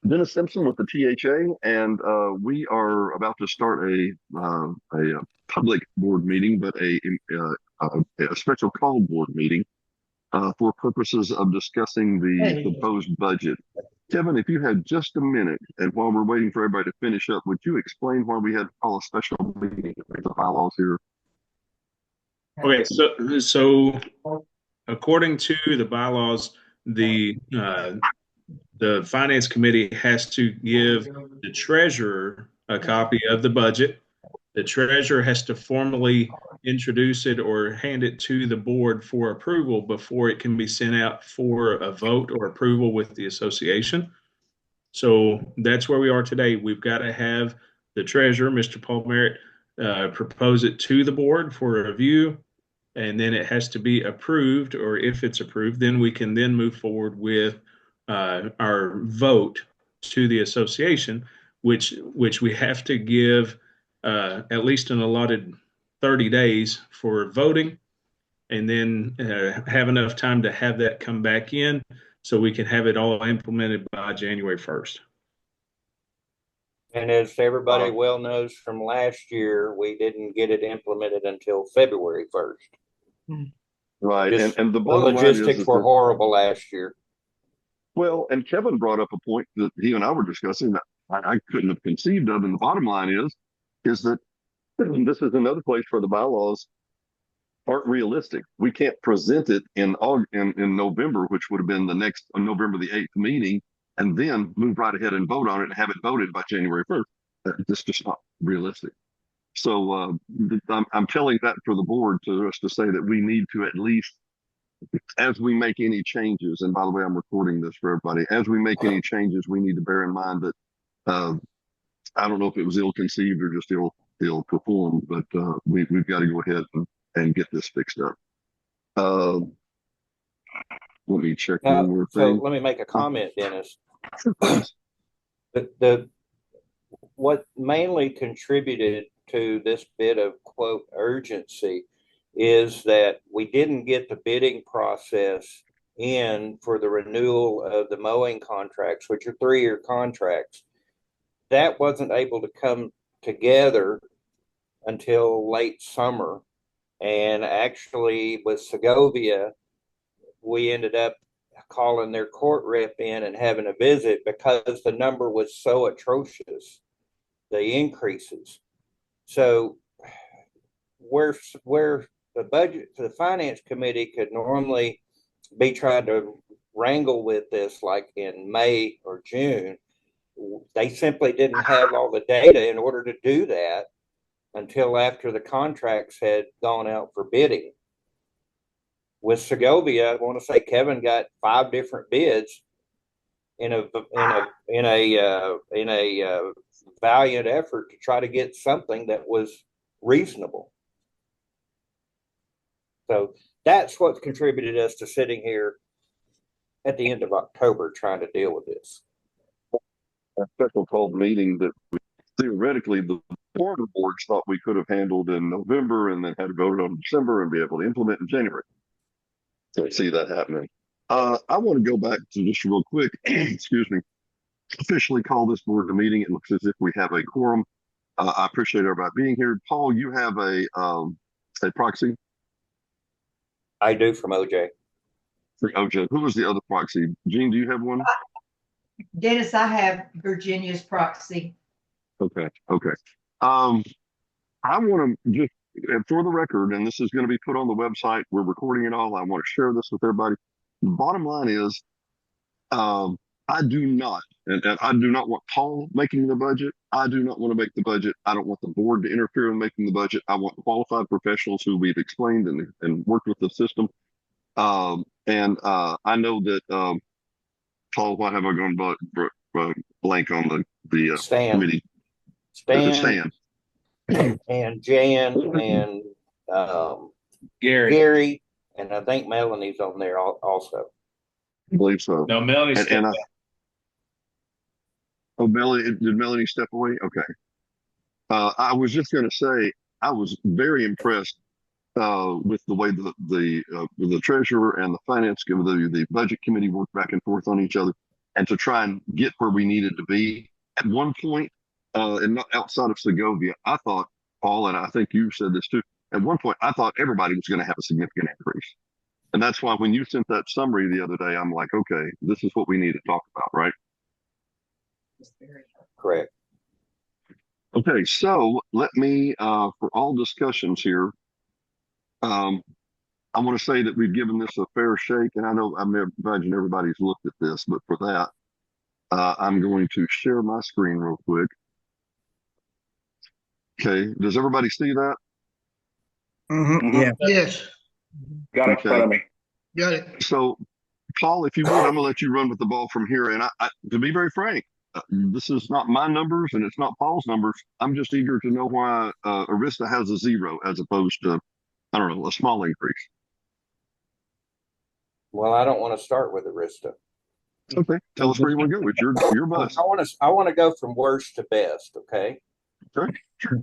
Dennis Simpson with the THA, and we are about to start a public board meeting, but a special call board meeting for purposes of discussing the proposed budget. Kevin, if you had just a minute, and while we're waiting for everybody to finish up, would you explain why we had to call a special meeting to make the bylaws here? Okay, so according to the bylaws, the finance committee has to give the treasurer a copy of the budget. The treasurer has to formally introduce it or hand it to the board for approval before it can be sent out for a vote or approval with the association. So that's where we are today. We've got to have the treasurer, Mr. Paul Merritt, propose it to the board for review, and then it has to be approved, or if it's approved, then we can then move forward with our vote to the association, which we have to give at least an allotted 30 days for voting, and then have enough time to have that come back in so we can have it all implemented by January 1st. And as everybody well knows from last year, we didn't get it implemented until February 1st. Right. And the logistics were horrible last year. Well, and Kevin brought up a point that he and I were discussing that I couldn't have conceived of. And the bottom line is that this is another place where the bylaws aren't realistic. We can't present it in November, which would have been the next November the 8th meeting, and then move right ahead and vote on it and have it voted by January 1st. That's just not realistic. So I'm telling that for the board to us to say that we need to at least, as we make any changes, and by the way, I'm recording this for everybody, as we make any changes, we need to bear in mind that I don't know if it was ill-conceived or just ill performed, but we've got to go ahead and get this fixed up. Let me check one more thing. So let me make a comment, Dennis. Sure. What mainly contributed to this bit of quote urgency is that we didn't get the bidding process in for the renewal of the mowing contracts, which are 3-year contracts. That wasn't able to come together until late summer. And actually with Segovia, we ended up calling their court rep in and having a visit because the number was so atrocious, the increases. So where the budget, the finance committee could normally be trying to wrangle with this like in May or June, they simply didn't have all the data in order to do that until after the contracts had gone out for bidding. With Segovia, I want to say Kevin got 5 different bids in a valiant effort to try to get something that was reasonable. So that's what contributed us to sitting here at the end of October trying to deal with this. A special called meeting that theoretically the former boards thought we could have handled in November and then had to vote on December and be able to implement in January. So I see that happening. I want to go back to just real quick, excuse me, officially call this board a meeting. It looks as if we have a quorum. I appreciate everybody being here. Paul, you have a proxy? I do from OJ. For OJ. Who was the other proxy? Jean, do you have one? Dennis, I have Virginia's proxy. Okay. I want to just, for the record, and this is going to be put on the website, we're recording it all. I want to share this with everybody. The bottom line is, I do not, and I do not want Paul making the budget. I do not want to make the budget. I don't want the board to interfere in making the budget. I want qualified professionals who we've explained and worked with the system. I know that, Paul, why have I gone blank on the committee? Stan. And Jan and Gary, and I think Melanie's on there also. I believe so. No, Melanie stepped out. Oh, did Melanie step away? Okay. I was just going to say, I was very impressed with the way the treasurer and the finance the budget committee worked back and forth on each other, and to try and get where we needed to be. At one point, and not outside of Segovia, I thought, Paul, and I think you said this too. At one point, I thought everybody was going to have a significant increase, and that's why when you sent that summary the other day, I'm like, okay, this is what we need to talk about, right? Correct. Okay, so let me, for all discussions here, I want to say that we've given this a fair shake, and I imagine everybody's looked at this, but for that, I'm going to share my screen real quick. Okay, does everybody see that? Yeah. Yes, Got it in front of me. got it. So, Paul, if you would, I'm going to let you run with the ball from here. And to be very frank, this is not my numbers and it's not Paul's numbers. I'm just eager to know why Arista has a 0 as opposed to, I don't know, a small increase. Well, I don't want to start with Arista. Okay, tell us where you want to go. It's your bus. I want to go from worst to best. Okay. Okay, sure.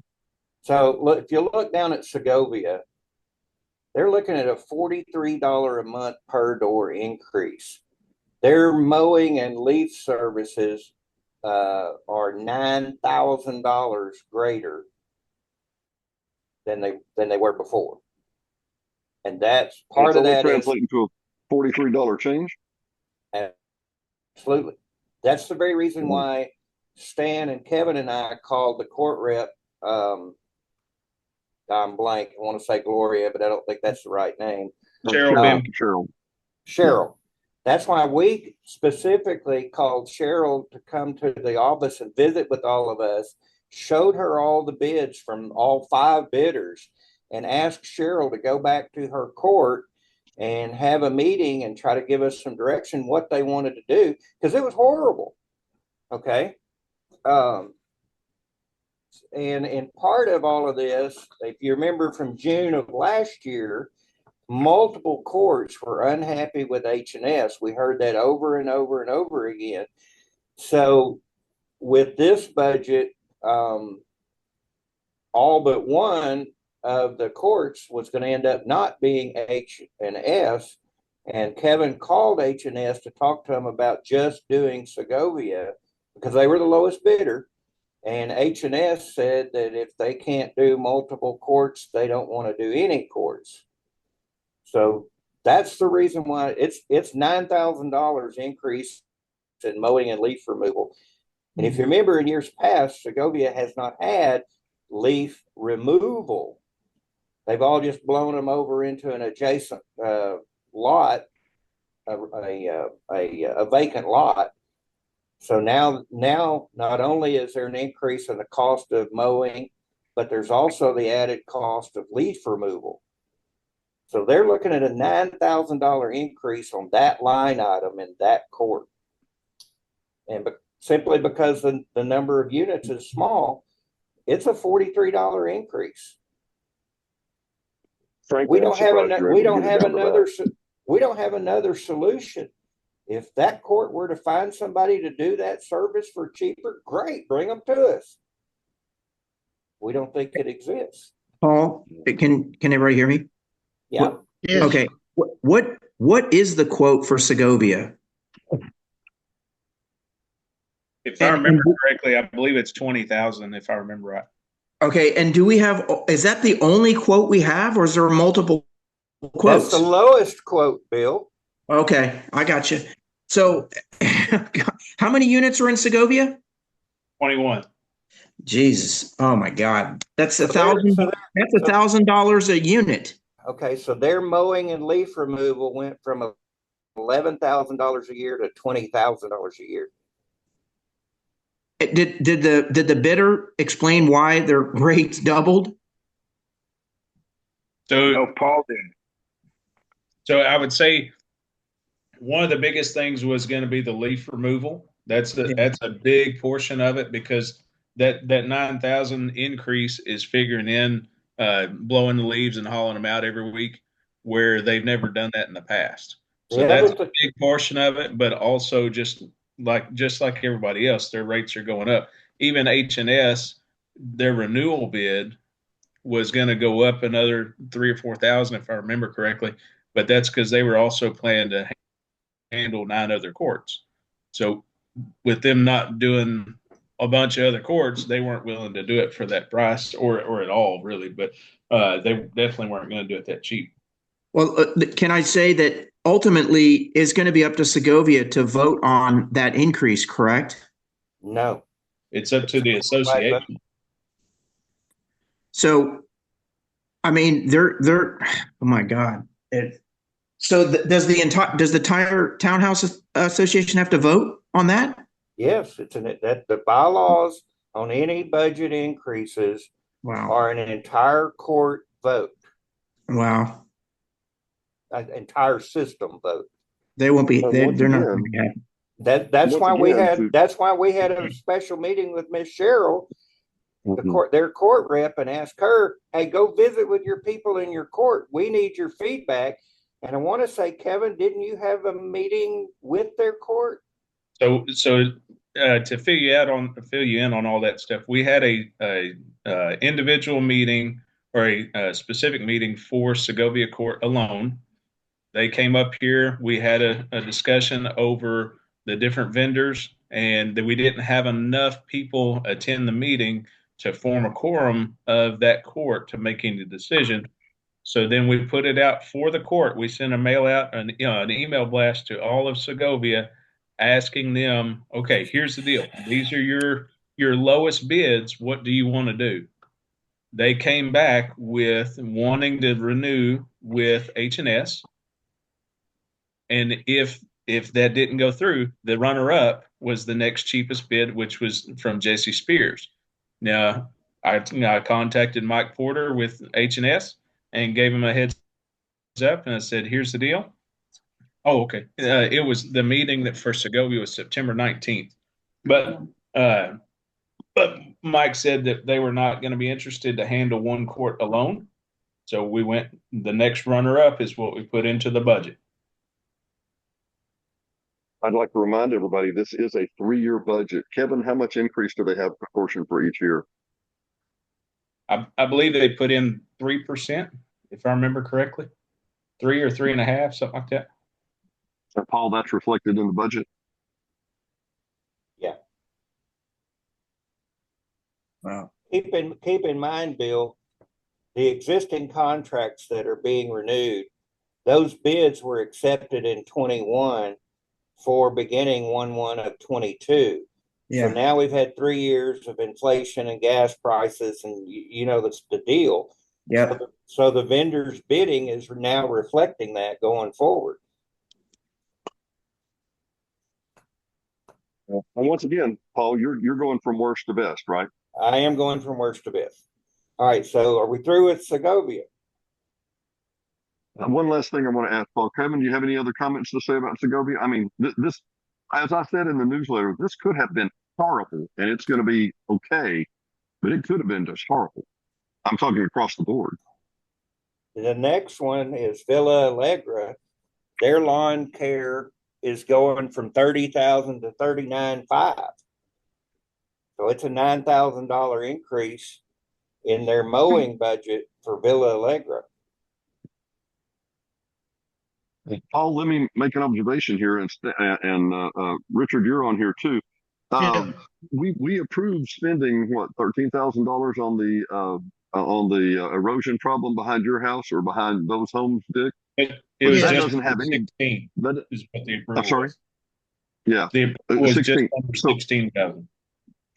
So look, if you look down at Segovia, they're looking at a $43 a month per door increase. Their mowing and leaf services are $9,000 greater than they were before, and that's part of that translating to a $43 change. Absolutely, that's the very reason why Stan and Kevin and I called the court rep. I'm blank. I want to say Gloria, but I don't think that's the right name. Cheryl. That's why we specifically called Cheryl to come to the office and visit with all of us, showed her all the bids from all 5 bidders, and asked Cheryl to go back to her court and have a meeting and try to give us some direction what they wanted to do, because it was horrible. Okay. And part of all of this, if you remember from June of last year, multiple courts were unhappy with H&S. We heard that over and over and over again. So with this budget, all but one of the courts was going to end up not being H&S. And Kevin called H&S to talk to them about just doing Segovia because they were the lowest bidder. And H&S said that if they can't do multiple courts, they don't want to do any courts. So that's the reason why it's $9,000 increase in mowing and leaf removal. And if you remember in years past, Segovia has not had leaf removal. They've all just blown them over into an adjacent lot, a vacant lot. So now not only is there an increase in the cost of mowing, but there's also the added cost of leaf removal. So they're looking at a $9,000 increase on that line item in that court. And simply because the number of units is small, it's a $43 increase. Frankly, we don't have another solution. If that court were to find somebody to do that service for cheaper, great, bring them to us. We don't think it exists. Paul, can everybody hear me? Yeah. Yes. Okay. What is the quote for Segovia? If I remember correctly, I believe it's 20,000. If I remember right. Okay, and is that the only quote we have, or is there multiple quotes? That's the lowest quote, Bill. Okay, I got you. So, how many units are in Segovia? 21. Jesus, oh my God, that's $1,000. That's $1,000 a unit. Okay, so their mowing and leaf removal went from $11,000 a year to $20,000 a year. Did the bidder explain why their rates doubled? So No, Paul did. So I would say one of the biggest things was going to be the leaf removal. That's a big portion of it, because that 9,000 increase is figuring in blowing the leaves and hauling them out every week, where they've never done that in the past. So that's a big portion of it, but also just like everybody else, their rates are going up. Even H&S, their renewal bid was going to go up another 3 or 4,000, if I remember correctly. But that's because they were also planning to handle 9 other courts. So with them not doing a bunch of other courts, they weren't willing to do it for that price or at all, really. But they definitely weren't going to do it that cheap. Well, can I say that ultimately it's going to be up to Segovia to vote on that increase, correct? No. It's up to the association. So, I mean, they're oh my God. Does the entire townhouse association have to vote on that? Yes, that the bylaws on any budget increases Wow. are an entire court vote, Wow. an entire system vote. They won't be. But They're once not again, going to be happy. That's Once why we again, had to- that's why we had a special meeting with Miss Cheryl, Mhm. their court rep, and asked her, "Hey, go visit with your people in your court. We need your feedback." And I want to say, Kevin, didn't you have a meeting with their court? So to fill you in on all that stuff, we had a individual meeting or a specific meeting for Segovia Court alone. They came up here. We had a discussion over the different vendors, and that we didn't have enough people attend the meeting to form a quorum of that court to make any decision. So then we put it out for the court. We sent a mail out, an email blast to all of Segovia, asking them, okay, here's the deal. These are your lowest bids. What do you want to do? They came back with wanting to renew with H&S. And if that didn't go through, the runner up was the next cheapest bid, which was from J.C. Spears. Now, I contacted Mike Porter with H&S and gave him a heads up, and I said, "Here's the deal." Oh, okay. It was the meeting that for Segovia was September 19th, but Mike said that they were not going to be interested to handle one court alone. So we went. The next runner up is what we put into the budget. I'd like to remind everybody this is a 3-year budget. Kevin, how much increase do they have proportion for each year? I believe they put in 3%, if I remember correctly, 3 or 3.5, something like that. Paul, that's reflected in the budget. Yeah. Wow. Keep in mind, Bill, the existing contracts that are being renewed, those bids were accepted in 21 for beginning 1/1 of 22. Yeah. So now we've had 3 years of inflation and gas prices, and that's the deal. Yep. So the vendor's bidding is now reflecting that going forward. And once again, Paul, you're going from worst to best, right? I am going from worst to best. All right, so are we through with Segovia? One last thing I want to ask Paul. Kevin, do you have any other comments to say about Segovia? I mean, this, as I said in the newsletter, this could have been horrible, and it's going to be okay, but it could have been just horrible. I'm talking across the board. The next one is Villa Allegra. Their lawn care is going from $30,000 to $39,500. So it's a $9,000 increase in their mowing budget for Villa Allegra. Paul, let me make an observation here, and Richard, you're on here too. We approved spending what $13,000 on the erosion problem behind your house or behind those homes, Dick. It was that just doesn't have any. 16. That, Is what the approval I'm sorry. was. Yeah, The approval was 16. just under 16,000.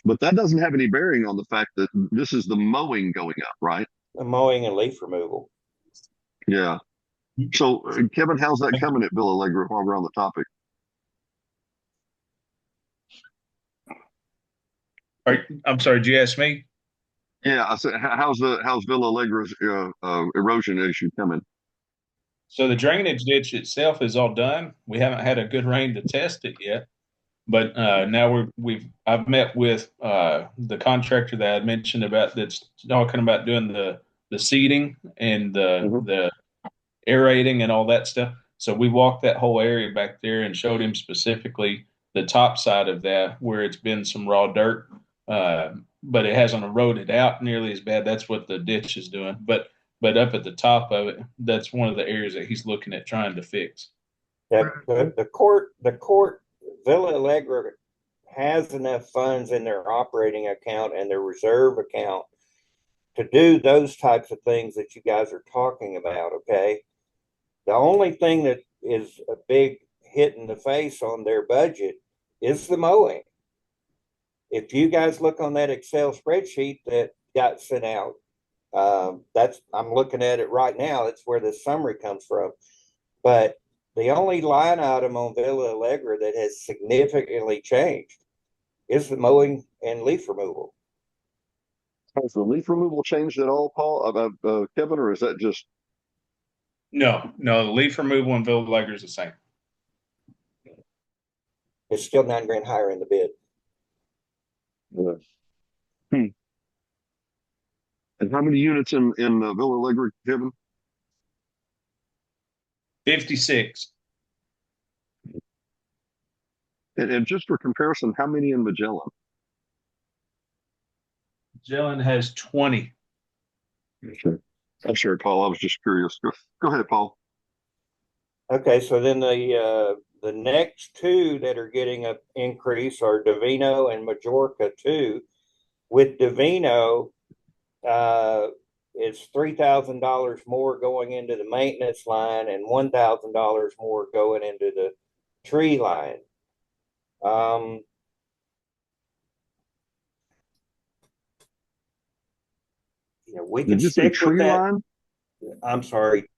But that doesn't have any bearing on the fact that this is the mowing going up, right? The mowing and leaf removal. Yeah. So, Kevin, how's that coming at Villa Allegra while we're on the topic? I'm sorry, did you ask me? Yeah, I said, how's Villa Allegra's erosion issue coming? So the drainage ditch itself is all done. We haven't had a good rain to test it yet, but now I've met with the contractor that I mentioned about that's talking about doing the seeding and the aerating and all that stuff. So we walked that whole area back there and showed him specifically the top side of that where it's been some raw dirt. but it hasn't eroded out nearly as bad. That's what the ditch is doing. But up at the top of it, that's one of the areas that he's looking at trying to fix. The court, Villa Allegra has enough funds in their operating account and their reserve account to do those types of things that you guys are talking about. Okay. The only thing that is a big hit in the face on their budget is the mowing. If you guys look on that Excel spreadsheet that got sent out, I'm looking at it right now. That's where the summary comes from. But the only line item on Villa Allegra that has significantly changed is the mowing and leaf removal. Has the leaf removal changed at all, Paul, Kevin, or is that just? No, the leaf removal in Villa Allegra is the same. It's still $9,000 higher in the bid. And how many units in Villa Allegra, Kevin? 56. And just for comparison, how many in Magellan? Magellan has 20. I'm sure, Paul. I was just curious. Go ahead, Paul. Okay, so then the next two that are getting an increase are Divino and Majorca 2. With Divino, it's $3,000 more going into the maintenance line and $1,000 more going into the tree line. We can Did you say stick with tree that. line? I'm sorry,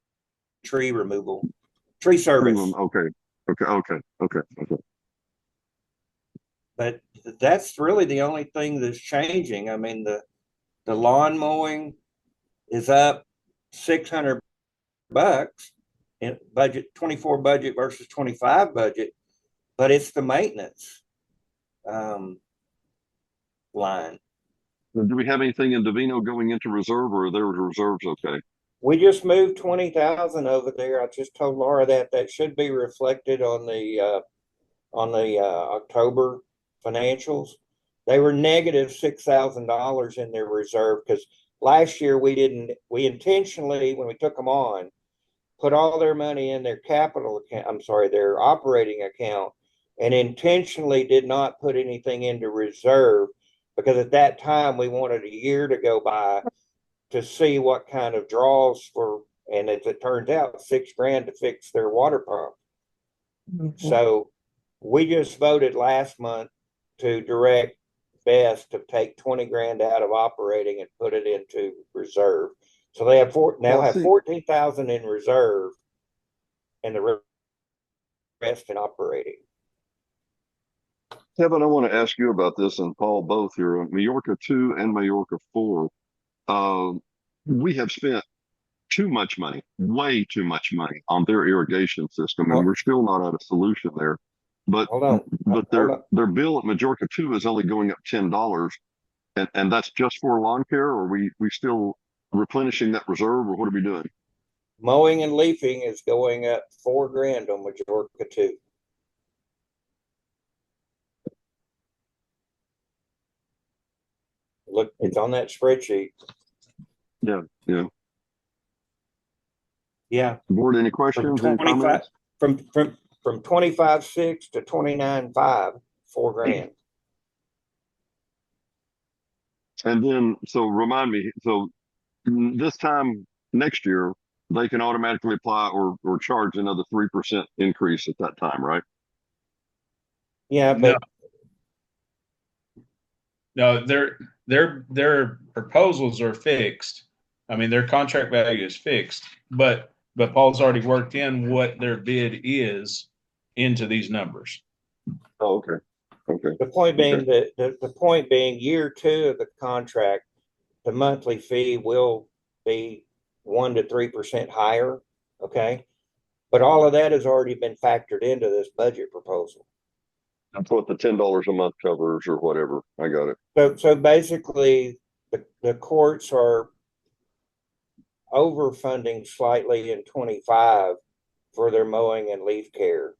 tree removal, tree service. Okay. But that's really the only thing that's changing. I mean, the lawn mowing is up $600 in budget, 24 budget versus 25 budget, but it's the maintenance line. Do we have anything in Divino going into reserve, or are their reserves okay? We just moved 20,000 over there. I just told Laura that should be reflected on the October financials. They were negative $6,000 in their reserve because last year we intentionally, when we took them on, put all their money in their capital account, their operating account, and intentionally did not put anything into reserve because at that time we wanted a year to go by to see what kind of draws and as it turns out, $6,000 to fix their water pump. Mm-hmm. So we just voted last month to direct Best to take $20,000 out of operating and put it into reserve. So they have 14,000 in reserve and the rest in operating. Kevin, I want to ask you about this, and Paul both here. Majorca 2 and Majorca 4. We have spent too much money, way too much money on their irrigation system, and we're still not at a solution there. But their bill at Majorca 2 is only going up $10, and that's just for lawn care, or we still replenishing that reserve, or what are we doing? Mowing and leafing is going up $4,000 on Majorca 2. Look, it's on that spreadsheet. Yeah. Board, any questions? From 25.6 to 29.5, $4,000. And then, so remind me, so this time next year, they can automatically apply or charge another 3% increase at that time, right? Yeah, but no, their proposals are fixed. I mean, their contract value is fixed, but Paul's already worked in what their bid is into these numbers. Oh, okay. The point being that the point being year 2 of the contract, the monthly fee will be 1 to 3% higher. Okay. But all of that has already been factored into this budget proposal. That's what the $10 a month covers or whatever. I got it. So basically the courts are overfunding slightly in 25 for their mowing and leaf care.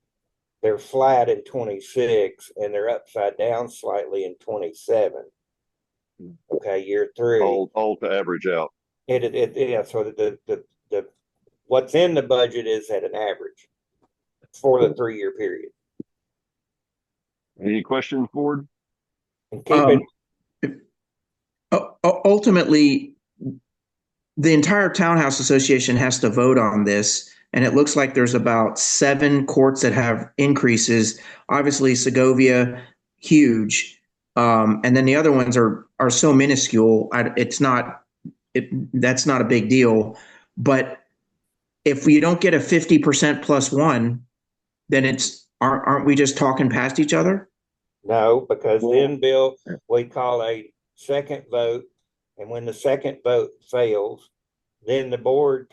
They're flat in 26 and they're upside down slightly in 27. Okay, year three. All to average out. Yeah, so the what's in the budget is at an average for the 3-year period. Any questions, board? And keep it, Ultimately, the entire townhouse association has to vote on this, and it looks like there's about 7 courts that have increases. Obviously, Segovia, huge, and then the other ones are so minuscule. That's not a big deal. But if we don't get a 50% plus one, then aren't we just talking past each other? no, because then, Bill, we call a second vote, and when the second vote fails, then the board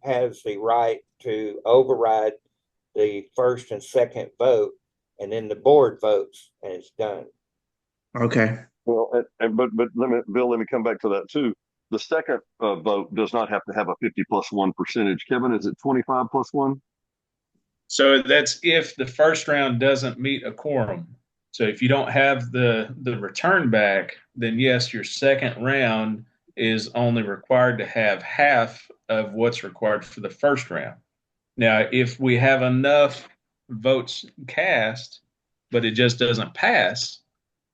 has the right to override the first and second vote, and then the board votes, and it's done. Okay. Well, but Bill, let me come back to that too. The second vote does not have to have a 50 plus 1 percentage. Kevin, is it 25 plus 1? So that's if the first round doesn't meet a quorum. So if you don't have the return back, then yes, your second round is only required to have half of what's required for the first round. Now, if we have enough votes cast, but it just doesn't pass,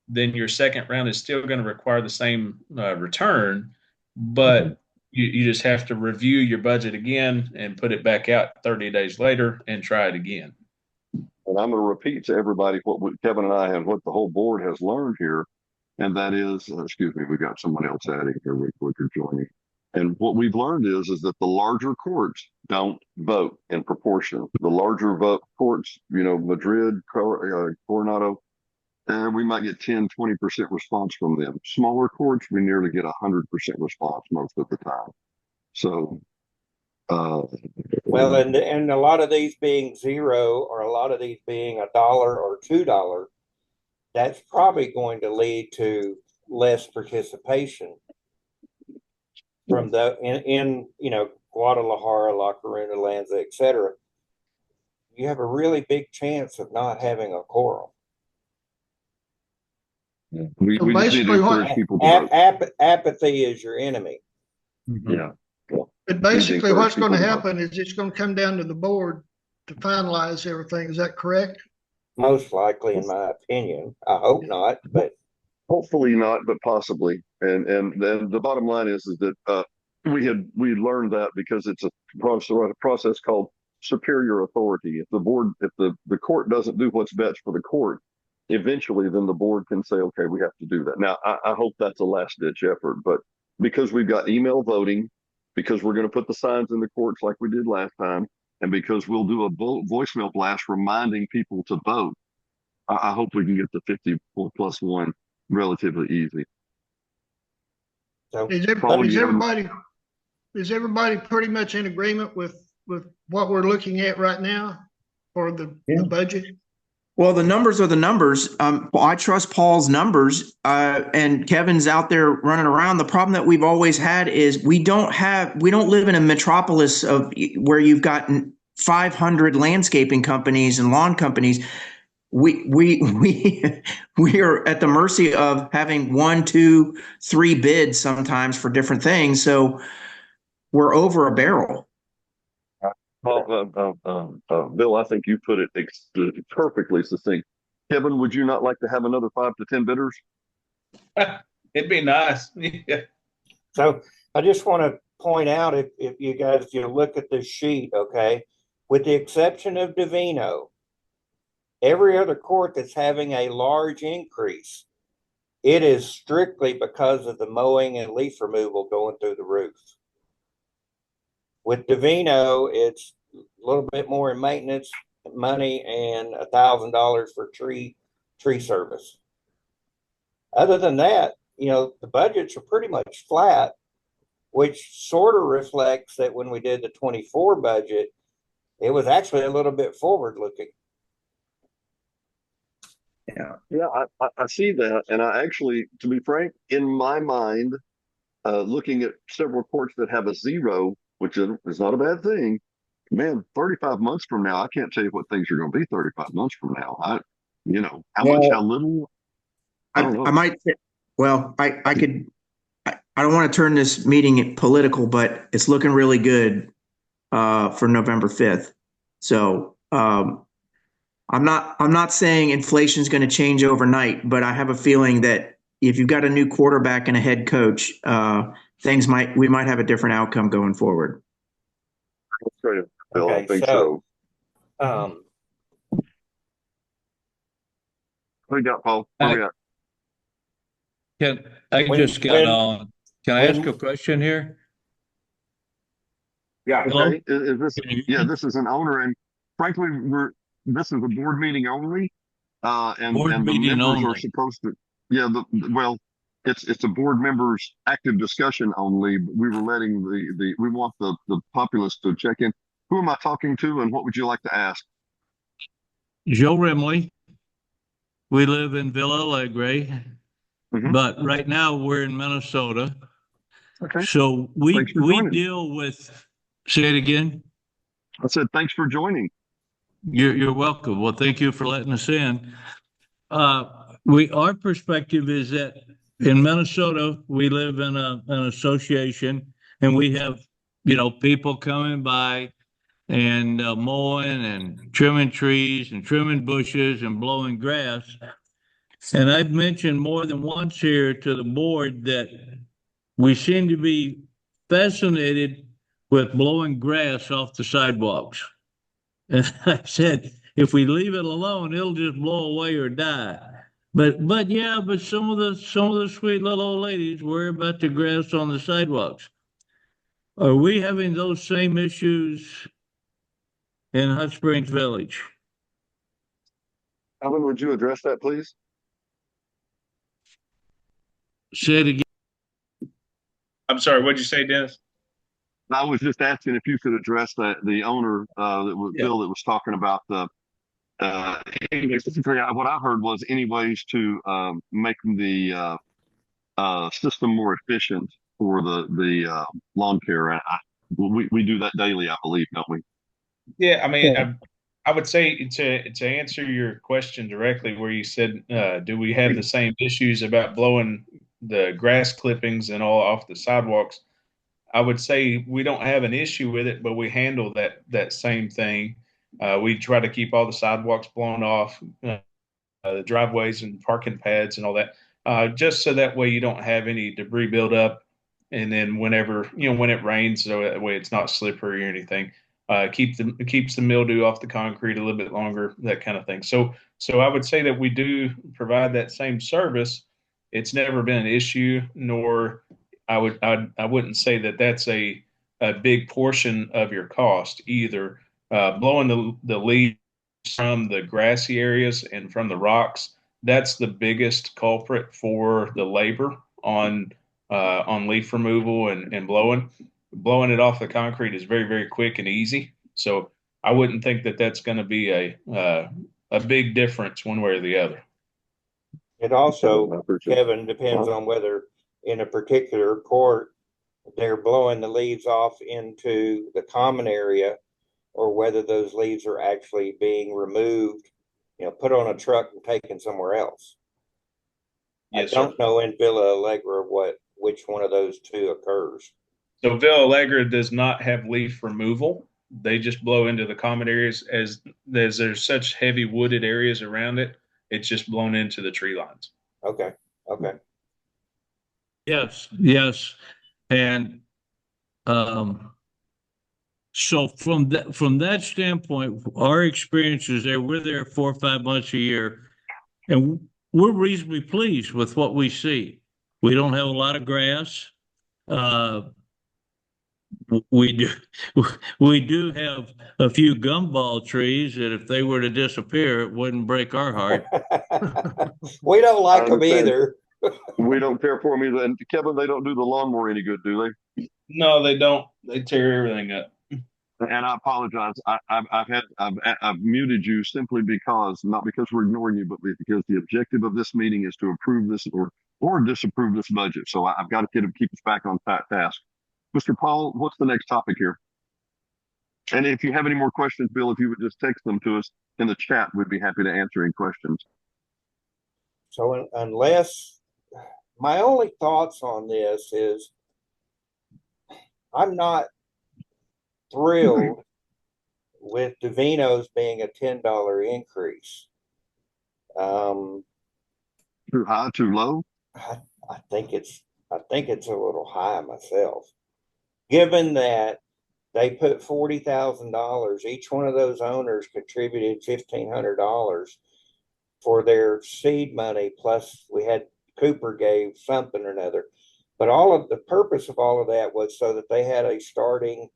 then your second round is still going to require the same return, but you just have to review your budget again and put it back out 30 days later and try it again. And I'm going to repeat to everybody Kevin and I and what the whole board has learned here. And that is, excuse me, we got someone else adding here real quick or joining. And what we've learned is that the larger courts don't vote in proportion. The larger courts, Madrid, Coronado, we might get 10, 20% response from them. Smaller courts, we nearly get 100% response most of the time. So, well, and a lot of these being zero, or a lot of these being $1 or $2, that's probably going to lead to less participation from in Guadalajara, La Coruna, Lanza, etc. You have a really big chance of not having a quorum. We just need to encourage people to vote. Apathy is your enemy. Yeah. But basically what's going to happen is it's going to come down to the board to finalize everything. Is that correct? Most likely, in my opinion. I hope not, but hopefully not, but possibly. And then the bottom line is that we learned that because it's a process called superior authority. If the court doesn't do what's best for the court, eventually then the board can say, okay, we have to do that. Now, I hope that's a last ditch effort, but because we've got email voting, because we're going to put the signs in the courts like we did last time, and because we'll do a voicemail blast reminding people to vote, I hope we can get the 50 plus 1 relatively easy. so Is everybody pretty much in agreement with what we're looking at right now for the budget? Well, the numbers are the numbers. I trust Paul's numbers, and Kevin's out there running around. The problem that we've always had is we don't live in a metropolis of where you've got 500 landscaping companies and lawn companies. We are at the mercy of having 1, 2, 3 bids sometimes for different things. So we're over a barrel. Bill, I think you put it perfectly succinct. Kevin, would you not like to have another 5 to 10 bidders? It'd be nice. Yeah. So I just want to point out, if you guys, look at this sheet, okay, with the exception of Divino, every other court that's having a large increase, it is strictly because of the mowing and leaf removal going through the roof. With Divino, it's a little bit more in maintenance money and $1,000 for tree service. Other than that, the budgets are pretty much flat, which sort of reflects that when we did the 24 budget, it was actually a little bit forward looking. Yeah, I see that. And I actually, to be frank, in my mind, looking at several courts that have a 0, which is not a bad thing, man, 35 months from now, I can't tell you what things are going to be 35 months from now. How much, how little, I don't know. Well, I don't want to turn this meeting political, but it's looking really good for November 5th. So I'm not saying inflation is going to change overnight, but I have a feeling that if you've got a new quarterback and a head coach, we might have a different outcome going forward. That's great, Bill. I Okay, think so, so. What do you got, Paul? Where we at? Can I When- just got when- on? Can I ask a question here? Yeah. Hello? Okay. Is this? Can you hear Yeah, me? this is an owner, and frankly, this is a board meeting only, and Board the meeting members are only. supposed to. Yeah. Well, it's a board members active discussion only. But we were letting we want the populace to check in. Who am I talking to, and what would you like to ask? Joe Rimley. We live in Villa Alegre, Mhm. but right now we're in Minnesota. Okay. So Thanks for we joining. deal with, say it again. I said thanks for joining. You're welcome. Well, thank you for letting us in. Our perspective is that in Minnesota, we live in an association and we have, people coming by and mowing and trimming trees and trimming bushes and blowing grass. And I've mentioned more than once here to the board that we seem to be fascinated with blowing grass off the sidewalks. And I said, if we leave it alone, it'll just blow away or die. But some of the sweet little old ladies worry about the grass on the sidewalks. Are we having those same issues in Hot Springs Village? Alan, would you address that, please? Say it again. I'm sorry, what'd you say, Dennis? I was just asking if you could address the owner that was Yeah. Bill that was talking about the basically what I heard was any ways to make the system more efficient for the lawn care. We do that daily, I believe, don't we? Yeah, I mean, I would say to answer your question directly, where you said, do we have the same issues about blowing the grass clippings and all off the sidewalks? I would say we don't have an issue with it, but we handle that same thing. We try to keep all the sidewalks blown off, the driveways and parking pads and all that, just so that way you don't have any debris build up. And then whenever, when it rains, so that way it's not slippery or anything, keeps the mildew off the concrete a little bit longer, that kind of thing. So I would say that we do provide that same service. It's never been an issue, nor I wouldn't say that that's a big portion of your cost either. Blowing the leaves from the grassy areas and from the rocks, that's the biggest culprit for the labor on leaf removal and blowing. Blowing it off the concrete is very, very quick and easy. So I wouldn't think that that's going to be a big difference one way or the other. It also, Kevin, depends on whether in a particular court they're blowing the leaves off into the common area or whether those leaves are actually being removed, put on a truck and taken somewhere else. Yes, I don't know in Villa Allegra which one of those two occurs. So Villa Alegre does not have leaf removal. They just blow into the common areas as there's such heavy wooded areas around it. It's just blown into the tree lines. Okay. Yes. And so from that standpoint, our experiences there, we're there 4 or 5 months a year, and we're reasonably pleased with what we see. We don't have a lot of grass. We do have a few gumball trees that if they were to disappear, it wouldn't break our heart. We don't like them either. We don't care for them either. And Kevin, they don't do the lawnmower any good, do they? No, they don't. They tear everything up. And I apologize. I've muted you simply because, not because we're ignoring you, but because the objective of this meeting is to approve this or disapprove this budget. So I've got to keep us back on task. Mr. Paul, what's the next topic here? And if you have any more questions, Bill, if you would just text them to us in the chat, we'd be happy to answer any questions. So unless my only thoughts on this is I'm not thrilled with Davino's being a $10 increase. Too high, too low? I think it's a little high myself, given that they put $40,000. Each one of those owners contributed $1,500 for their seed money. Plus, we had Cooper gave something or another. But all of the purpose of all of that was so that they had a starting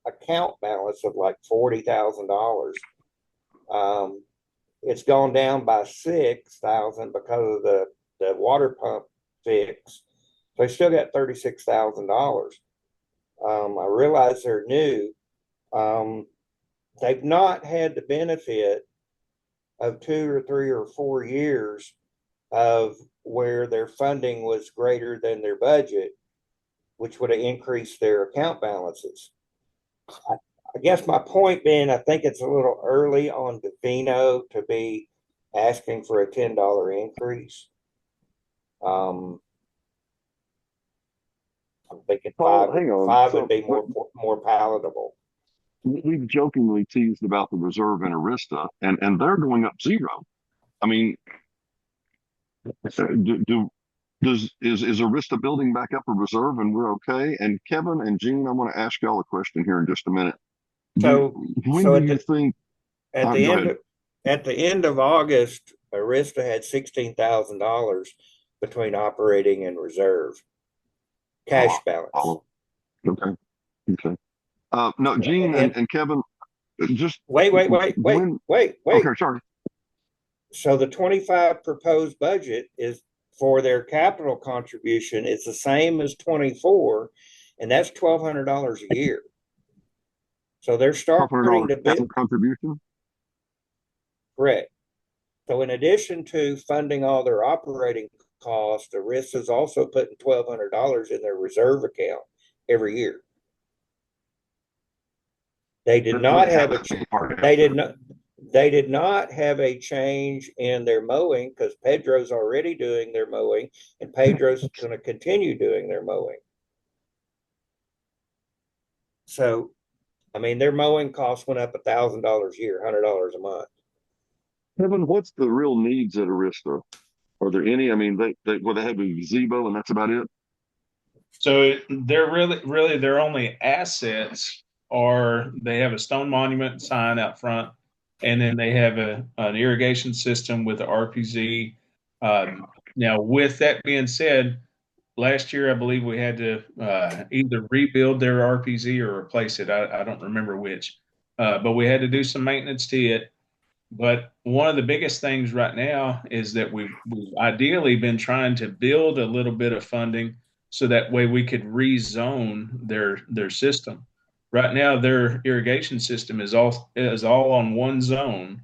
account balance of like $40,000. It's gone down by 6,000 because of the water pump fix. They still got $36,000. I realize they're new. They've not had the benefit of 2 or 3 or 4 years of where their funding was greater than their budget, which would have increased their account balances. I guess my point being, I think it's a little early on Davino to be asking for a $10 increase. I'm thinking Paul, hang on. five So, would be more palatable. we've jokingly teased about the reserve and Arista, and they're going up zero. I mean, is Arista building back up a reserve and we're okay? And Kevin and Gene, I want to ask y'all a question here in just a minute. When do you think? At the end of August, Arista had $16,000 between operating and reserve cash balance. Okay. No, Gene and Kevin, just wait. Okay, sorry. So the 25 proposed budget is for their capital contribution. It's the same as 24, and that's $1,200 a year. So they're starting to build contribution. Correct. So in addition to funding all their operating costs, Arista is also putting $1,200 in their reserve account every year. They did not have a change in their mowing because Pedro's already doing their mowing, and Pedro's going to continue doing their mowing. So, I mean, their mowing costs went up $1,000 a year, $100 a month. Kevin, what's the real needs at Arista? Are there any? I mean, they have a gazebo and that's about it. So they're really their only assets are they have a stone monument sign out front, and then they have an irrigation system with the RPZ. Now, with that being said, last year I believe we had to either rebuild their RPZ or replace it. I don't remember which, but we had to do some maintenance to it. But one of the biggest things right now is that we've ideally been trying to build a little bit of funding so that way we could rezone their system. Right now, their irrigation system is all on one zone,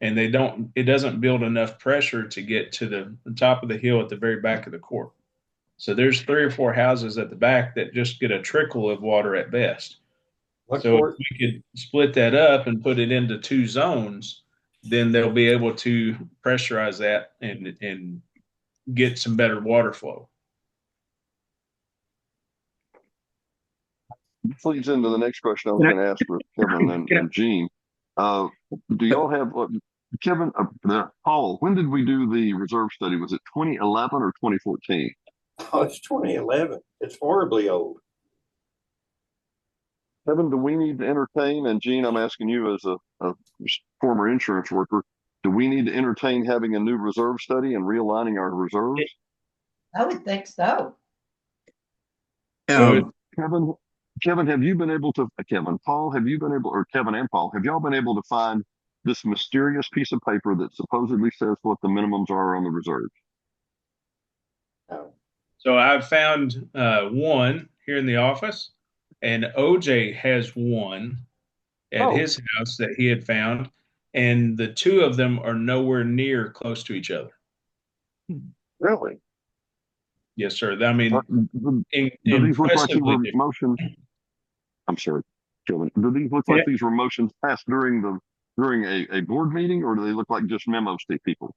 and it doesn't build enough pressure to get to the top of the hill at the very back of the court. So there's 3 or 4 houses at the back that just get a trickle of water at best. So if we could split that up and put it into 2 zones, then they'll be able to pressurize that and get some better water flow. This leads into the next question I was going to ask for Kevin and Gene. Do y'all have Kevin? Paul, when did we do the reserve study? Was it 2011 or 2014? Oh, it's 2011. It's horribly old. Kevin, do we need to entertain? And Gene, I'm asking you as a former insurance worker, do we need to entertain having a new reserve study and realigning our reserves? I would think so. Kevin, have you been able to, Paul, have you been able, or Kevin and Paul, have y'all been able to find this mysterious piece of paper that supposedly says what the minimums are on the reserves? No. So I've found one here in the office, and OJ has one at his house that he had found, and the 2 of them are nowhere near close to each other. Really? Yes, sir. I mean, do these look like they were motions? I'm sorry, Kevin. Do these look like these were motions passed during a board meeting, or do they look like just memos to people?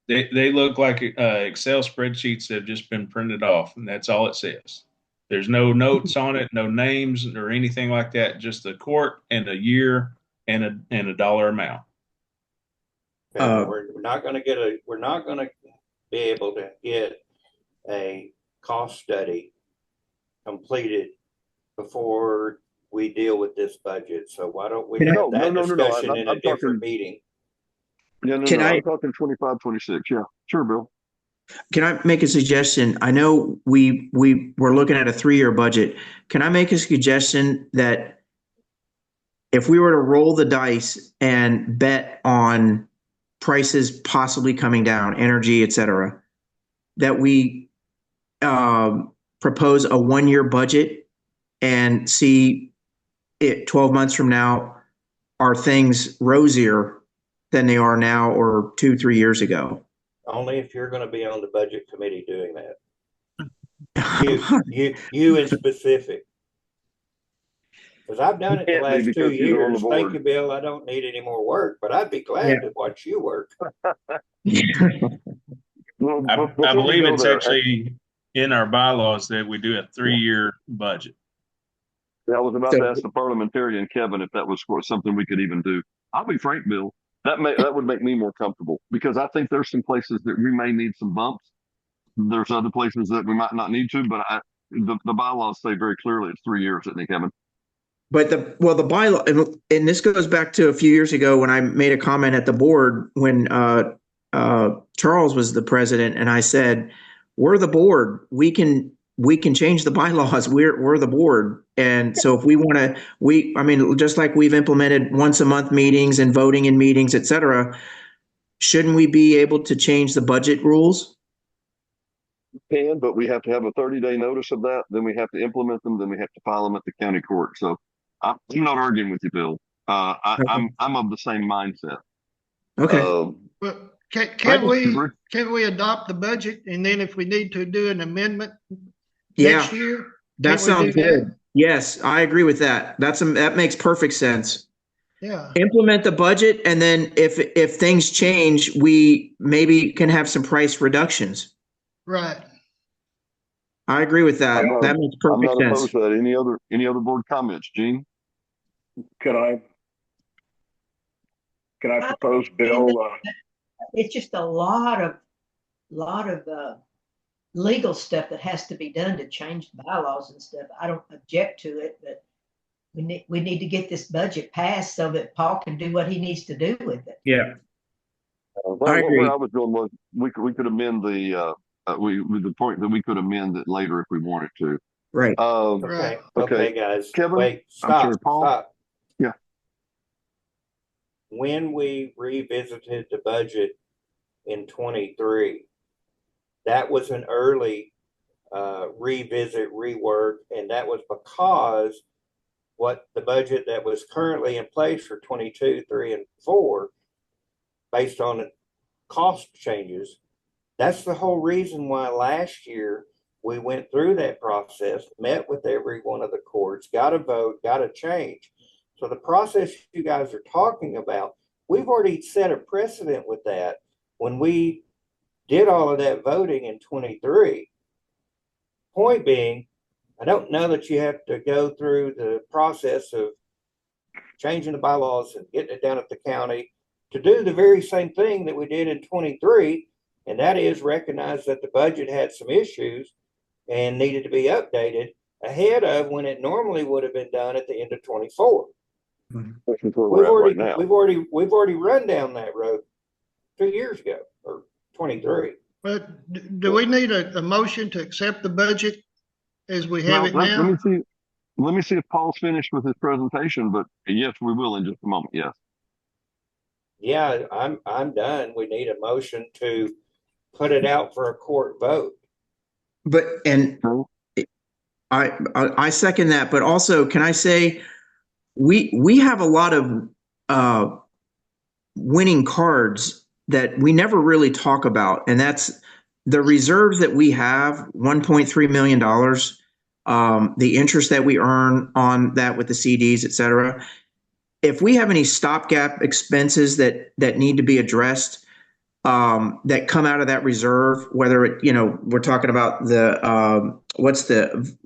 They look like Excel spreadsheets that have just been printed off, and that's all it says. There's no notes on it, no names or anything like that. Just the court and a year and a dollar amount. We're not going to get we're not going to be able to get a cost study completed before we deal with this budget. So why don't we have that discussion in a different meeting? Yeah, no, I'm talking 25, 26. Yeah, sure, Bill. Can I make a suggestion? I know we were looking at a 3-year budget. Can I make a suggestion that if we were to roll the dice and bet on prices possibly coming down, energy, et cetera, that we propose a 1-year budget and see it 12 months from now, are things rosier than they are now or 2-3 years ago? Only if you're going to be on the budget committee doing that. You in specific. Because I've done it the last 2 years. Thank you, Bill. I don't need any more work, but I'd be glad to watch you work. Well, I believe it's actually in our bylaws that we do a 3-year budget. I was about to ask the parliamentarian, Kevin, if that was something we could even do. I'll be frank, Bill. That would make me more comfortable, because I think there's some places that we may need some bumps. There's other places that we might not need to, but the bylaws say very clearly it's 3 years, isn't it, Kevin? But the bylaw, and this goes back to a few years ago when I made a comment at the board when Charles was the president, and I said, "We're the board. We can change the bylaws. We're the board." And so if we want to, I mean, just like we've implemented once a month meetings and voting in meetings, et cetera, shouldn't we be able to change the budget rules? We can, but we have to have a 30-day notice of that. Then we have to implement them. Then we have to file them at the county court. So I'm not arguing with you, Bill. I'm of the same mindset. Okay. But can we adopt the budget, and then if we need to do an amendment next year? That sounds good. Yes, I agree with that. That makes perfect sense. Yeah. Implement the budget, and then if things change, we maybe can have some price reductions. Right. I agree with that. That makes perfect sense. I'm not opposed to that. Any other board comments, Gene? Could I propose, Bill? It's just a lot of legal stuff that has to be done to change the bylaws and stuff. I don't object to it, but we need to get this budget passed so that Paul can do what he needs to do with it. Yeah. I agree. Where I was going was we could amend the point that we could amend it later if we wanted to. Right. Okay, guys. Kevin, wait, stop. Paul. Stop. Yeah. When we revisited the budget in 23, that was an early revisit, rework, and that was because what the budget that was currently in place for 22, 3, and 4, based on cost changes, that's the whole reason why last year we went through that process, met with every one of the courts, got a vote, got a change. So the process you guys are talking about, we've already set a precedent with that when we did all of that voting in 23. Point being, I don't know that you have to go through the process of changing the bylaws and getting it down at the county to do the very same thing that we did in 23, and that is recognize that the budget had some issues and needed to be updated ahead of when it normally would have been done at the end of 24. We've already run down that road 2 years ago, or 23. But do we need a motion to accept the budget as we have it now? Let me see if Paul's finished with his presentation, but yes, we will in just a moment. Yes. Yeah, I'm done. We need a motion to put it out for a court vote. I second that, but also can I say we have a lot of winning cards that we never really talk about, and that's the reserves that we have, $1.3 million, the interest that we earn on that with the CDs, et cetera. If we have any stopgap expenses that need to be addressed, that come out of that reserve, whether it, we're talking about the, what's the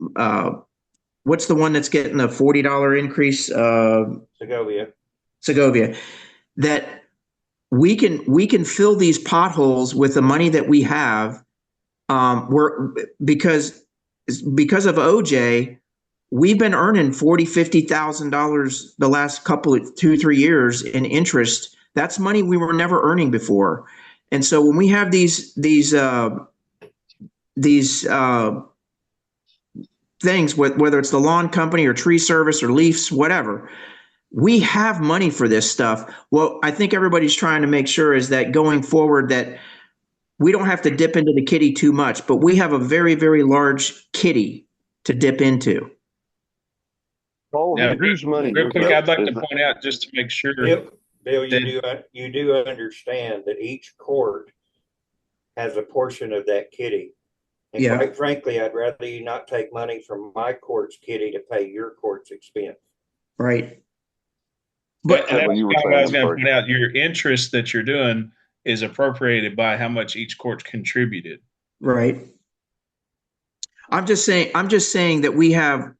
one that's getting the $40 increase? Segovia, that we can fill these potholes with the money that we have. Because of OJ, we've been earning $40,000-$50,000 the last couple of 2-3 years in interest. That's money we were never earning before. And so when we have these things, whether it's the lawn company or tree service or leaves, whatever, we have money for this stuff. What I think everybody's trying to make sure is that going forward that we don't have to dip into the kitty too much, but we have a very, very large kitty to dip into. Oh, Now, whose money? real quick, I'd like to point out just to make sure. Bill, you do understand that each court has a portion of that kitty. And quite frankly, I'd rather you not take money from my court's kitty to pay your court's expense. Right. But that's what I was going to point out. Your interest that you're doing is appropriated by how much each court contributed. Right. I'm just saying that we have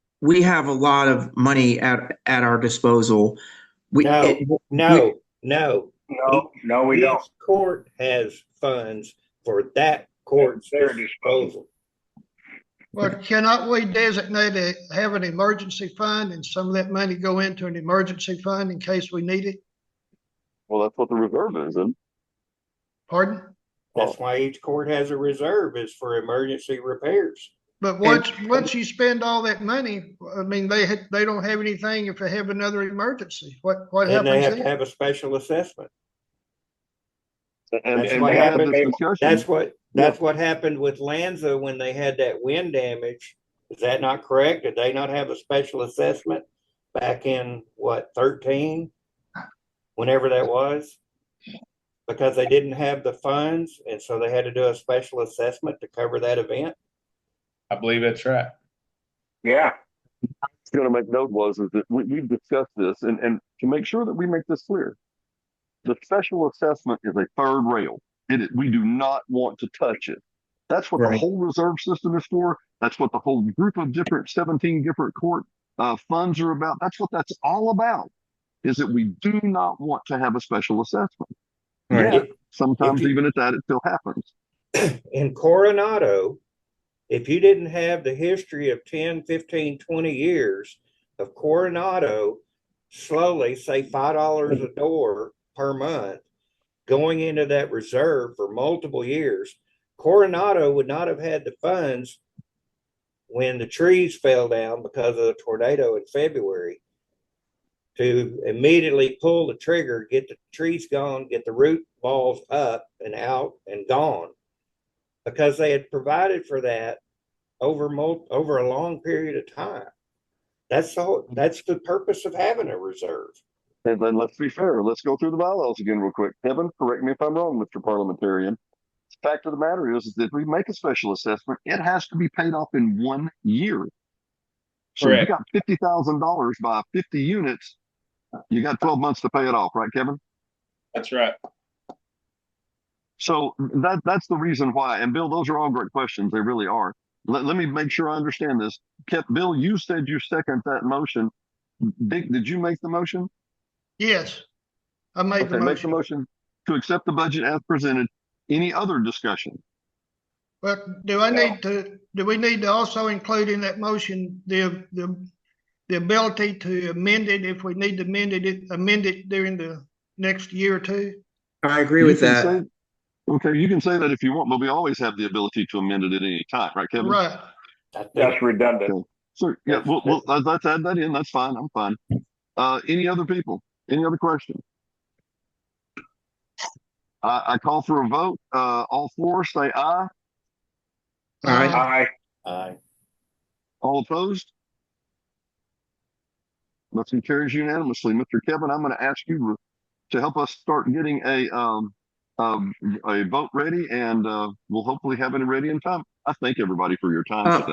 a lot of money at our disposal. We don't. Each court has funds for that court's disposal. Well, cannot we designate have an emergency fund and some of that money go into an emergency fund in case we need it? Well, that's what the reserve is, isn't it? Pardon? That's why each court has a reserve, is for emergency repairs. But once you spend all that money, I mean, they don't have anything if they have another emergency. What happens? And they have to have a special assessment. That's what happened. That's what happened with Lanza when they had that wind damage. Is that not correct? Did they not have a special assessment back in 2013? Whenever that was? Because they didn't have the funds, and so they had to do a special assessment to cover that event. I believe that's right. Yeah. I was going to make note is that we've discussed this, and to make sure that we make this clear, the special assessment is a third rail. We do not want to touch it. That's what the whole reserve system is for. That's what the whole group of 17 different court funds are about. That's what that's all about, is that we do not want to have a special assessment. Right. Yeah, sometimes even at that, it still happens. In Coronado, if you didn't have the history of 10, 15, 20 years of Coronado slowly, say $5 a door per month, going into that reserve for multiple years, Coronado would not have had the funds when the trees fell down because of the tornado in February to immediately pull the trigger, get the trees gone, get the root balls up and out and gone, because they had provided for that over a long period of time. That's the purpose of having a reserve. And then let's be fair. Let's go through the bylaws again real quick. Kevin, correct me if I'm wrong, Mr. Parliamentarian. The fact of the matter is that if we make a special assessment, it has to be paid off in 1 year. So if you got $50,000 by 50 units, you got 12 months to pay it off, right, Kevin? That's right. So that's the reason why. And Bill, those are all great questions. They really are. Let me make sure I understand this. Bill, you said you second that motion. Dick, did you make the motion? Yes, I made the motion. Make the motion to accept the budget as presented. Any other discussion? But do we need to also include in that motion the ability to amend it if we need to amend it during the next year or two? I agree with that. Okay, you can say that if you want, but we always have the ability to amend it at any time, right, Kevin? Right. That's redundant. Okay. So yeah, let's add that in. That's fine. I'm fine. Any other people? Any other questions? I call for a vote. All four say aye. Aye. Aye. All opposed? Motion carries unanimously. Mr. Kevin, I'm going to ask you to help us start getting a vote ready, and we'll hopefully have it ready in time. I thank everybody for your time today.